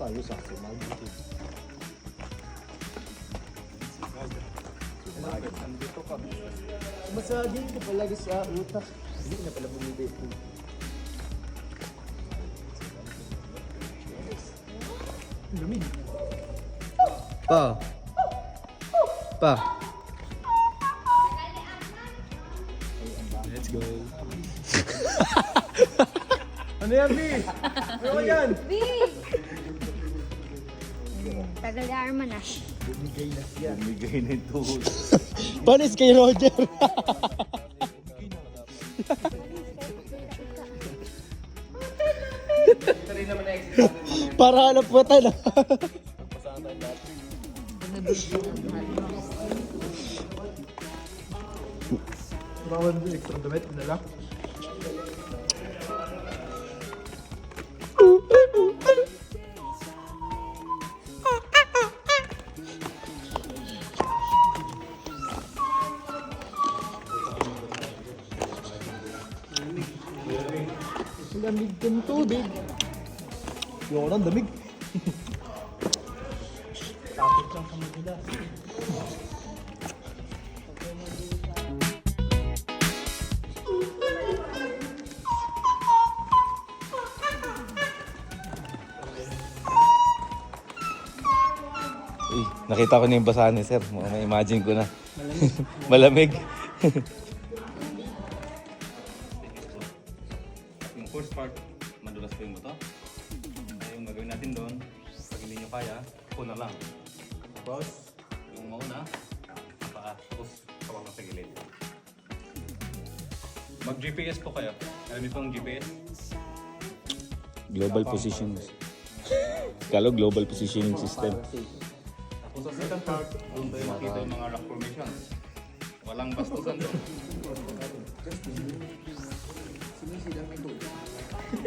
tayo sa sumag. Nandito ka. Masaging ka palagi sa utak. Hindi na pala bumili ito. Lamig. Pa. Pa. Let's go. Ano yan, B? Ano yan? Big! Tagal na arman na. Bumigay na siya. Bumigay na ito. Panis kay Roger. Para hanap po tayo. Bawal din extra damit nila. Lamig ng tubig. Yung ng damig. Tapos lang sa mga. Uy, nakita ko na yung basahan ni sir. May-imagine ko na. Malamig. Yung first part, madulas ko yung buto. Kaya yung gagawin natin doon, pag hindi nyo kaya, ako na lang. Tapos, yung mauna, paa, tapos kawang sa gilid. Mag-GPS po kayo. Alam niyo pong GPS? Global positions. Kalo global positioning system. Tapos sa second part, doon tayo makita yung mga rock formations. Walang bastusan doon.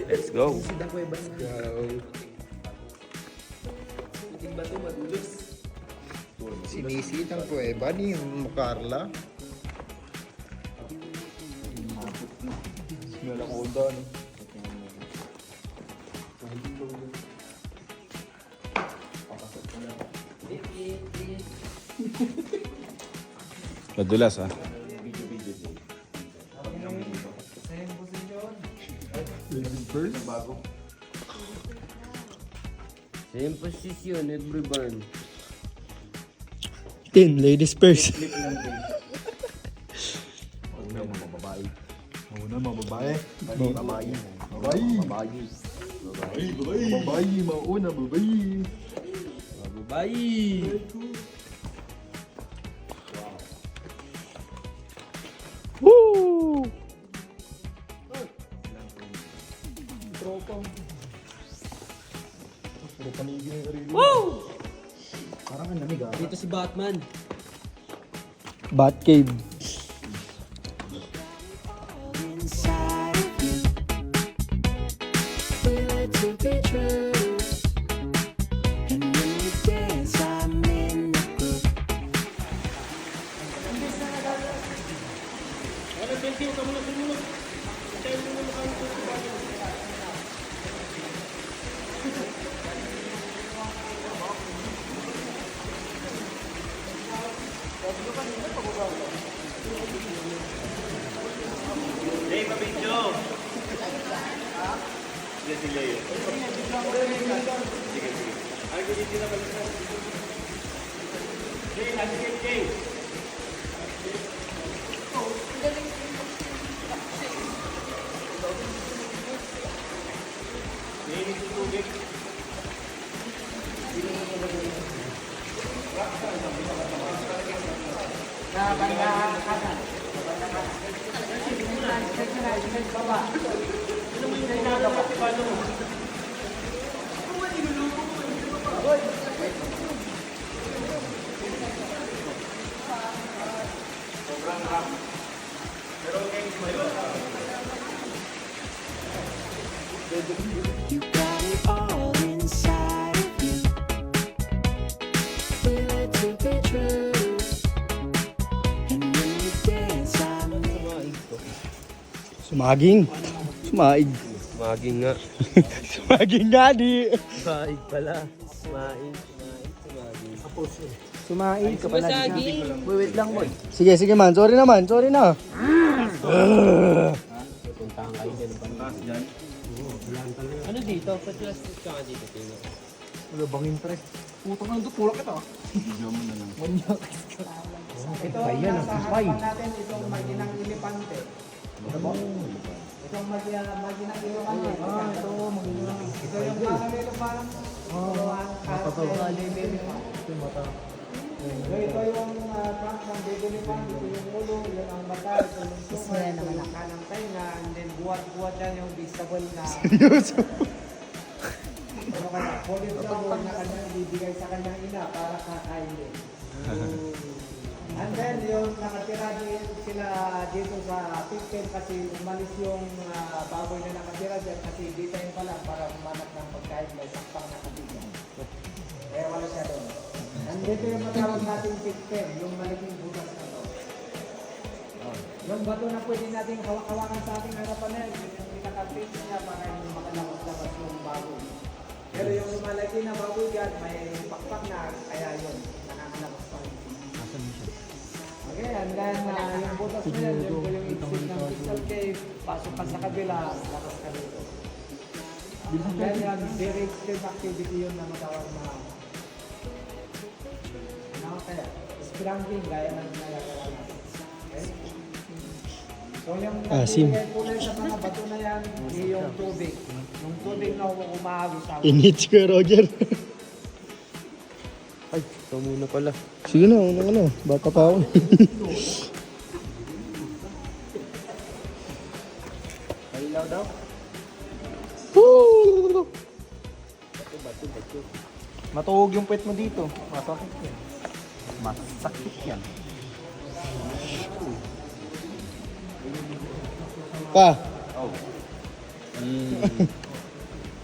Let's go. Sinisitang kuweba ni Carla. Smell ako doon. Madulas ha. Same position, every burn. 10 ladies first. Una mga babae. Mauna mga babae. Babae. Babae. Babae. Mauna babae. Babae! Woo! Tropa. Puro panigin yung arilo. Woo! Parang ang lamig ah. Dito si Batman. Batcave. You got it all inside of you. Feel it to be true. And when you dance, I'm in. Sumaging. Sumaig. Maging nga. Maging nga di. Maig pala. Maig. Sumaging. Sumain ka pala. Sumasaging. Wait lang mo. Sige, sige man. Sorry naman. Sorry na. Puntahan kayo din. Taas dyan. Ano dito? Pag-plastic ka nga dito, Tino. Wala bang interest? Putang ang tulak kita. Video mo na lang. Ito ayan ang spy. natin itong maginang elepante. Itong maginang elepante. Ito maginang. Ito yung parang parang ito yung trunk ng baby elepante. Ito yung ulo, yun ang mata, ito yung suma, ito yung kanang tainga, and then buwat-buwat yan yung visible na. Ano kaya? Police sabon na kanyang bibigay sa kanyang ina para kakain din. And then yung nakatira din sila dito sa 15 kasi umalis yung baboy na nakatira dyan kasi daytime pa lang para umanap ng pagkain may sampang nakabigyan. Kaya wala siya doon. And dito yung matawag natin 15, yung malaking butas na to. Yung bato na pwede natin hawak-hawakan sa ating harapan na yun, yung pinaka-face niya para hindi makalabas-labas yung baboy. Pero yung lumalaki na baboy dyan, may pakpak na, kaya yun, nakakalabas pa rin. Okay, and then yung butas na yun, yun po yung exit ng crystal cave, pasok ka sa kabila, lakas ka dito. And then yan, very extreme activity yun na matawag na, ano kaya, scrambling, gaya ng nagagawa natin. Okay? So yung nagbibigay kulay sa mga bato na yan, yung tubig. Yung tubig na umahagos sa Init si Kuya Roger. Ay, ito muna pala. Sige na, ano, bata pa ako. Kailaw daw? Matuhog yung puwet mo dito. Masakit yan. Masakit yan. Pa.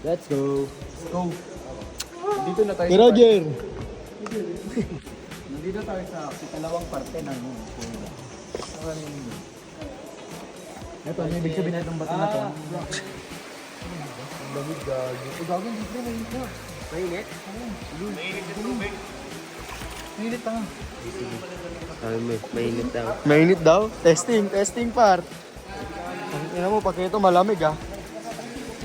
Let's go. Dito na tayo. Roger. Nandito tayo sa ikalawang parte ng ito, ano ibig sabihin na itong bato na ito? Lamig gagi. Ito gagawin dito na mainit na. Mainit? Mainit yung tubig. Mainit pa nga. Sabi mo, mainit daw. Mainit daw? Testing par. Ang ina mo, pag ito malamig ah.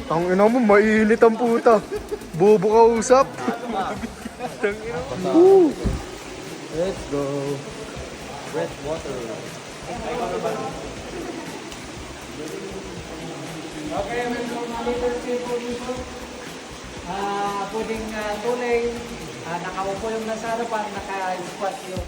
Ang ina mo, mainit ang puta. Bobo ka usap. Let's go. Red water. Okay, welcome na later po dito. Pwedeng tulay, nakaupo yung nasa harapan, naka-squat yung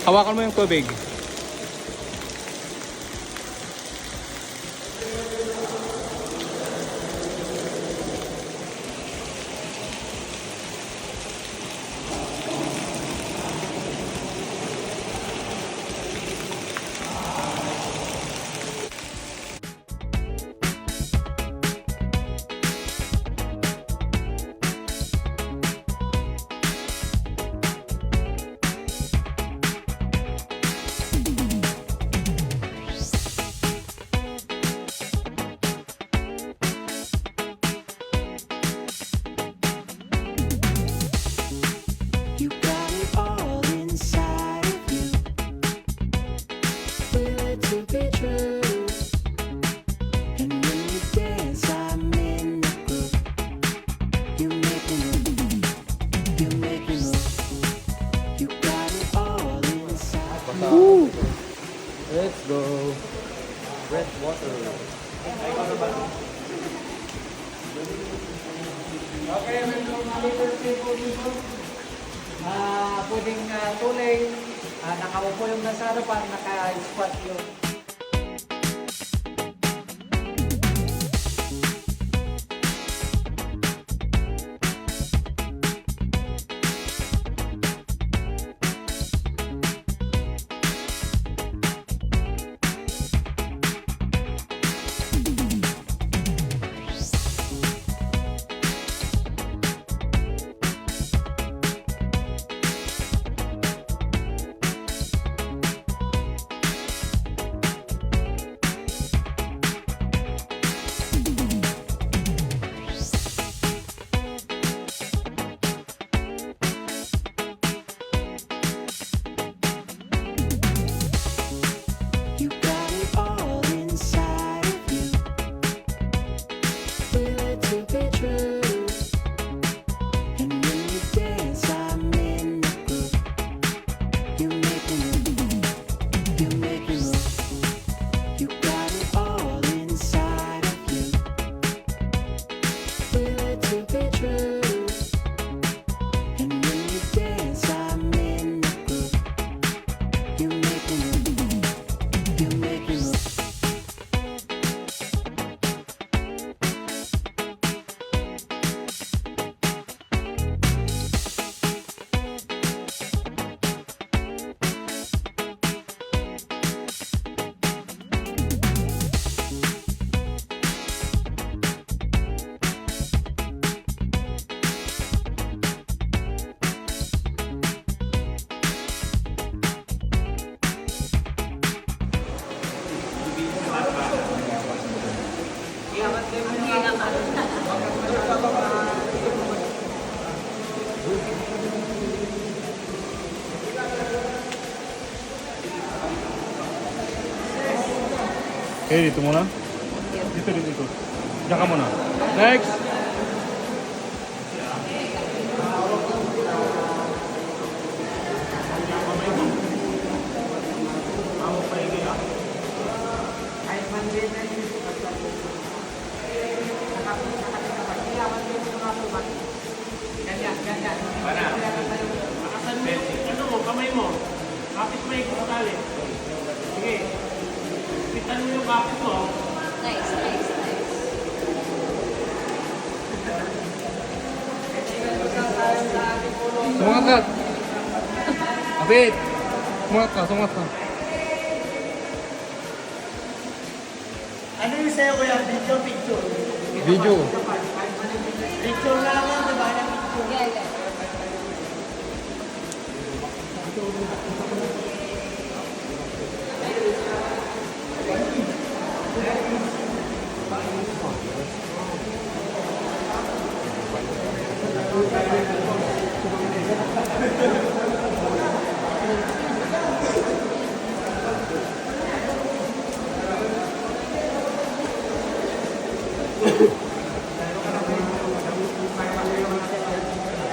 Hawakan mo yung tubig. You got it all inside of you. Feel it to be true. And when you dance, I'm in the groove. You make me move. You make me move. You got it all inside. Let's go. Red water. okay, welcome na later po dito. Pwedeng tulay, nakaupo yung nasa harapan, naka-squat yung Okay, dito muna. Dito. Diyan ka muna. Next! Ano mo, kamay mo. Kapit mo yung tali. Sige. Pitan mo yung kapit mo. Nice, nice, nice. Sumangat ka! Abit! Sumangat ka. Ano yung sa'yo kuya? Picture. Video. Picture na lang ang diba? Yeah, yeah.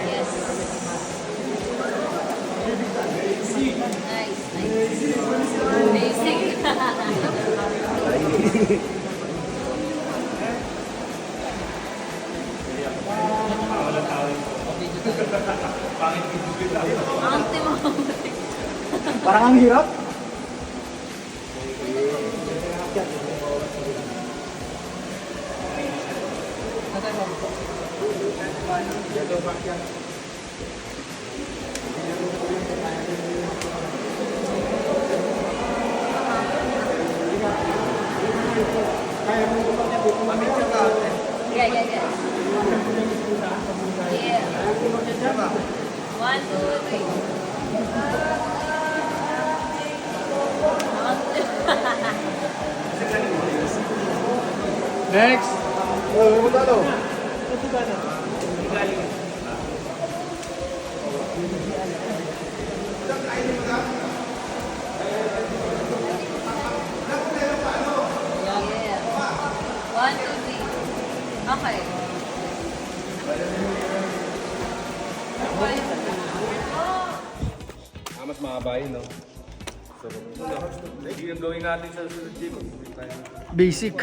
Yes. Nice, nice. Basic. Ante mo. Parang ang hirap. Yeah, yeah, yeah. Yeah. 1, 2, 3. Next! Magkano? Yeah. 1, 2, 3. Okay. Mas mahaba yun, no? So, hindi yung gawin natin sa susunod gym. Basic.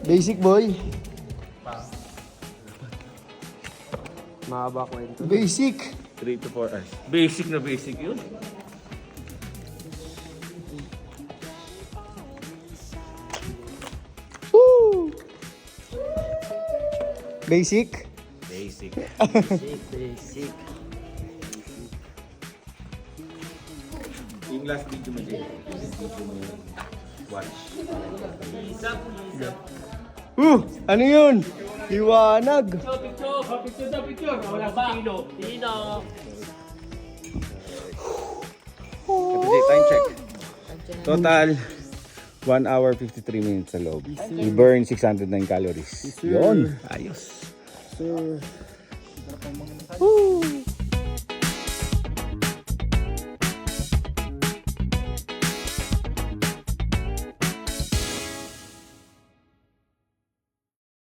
Basic boy. Mahaba kwento. Basic. 3 to 4 hours. Basic na basic yun. Woo! Basic. Basic. Basic. Yung last video mo dyan. Video mo watch. Ano yun? Liwanag. Picture. Wala ba? Tino. Time check. Total 1 hour 53 minutes sa loob. We burn 609 calories. Yun. Ayos. Woo!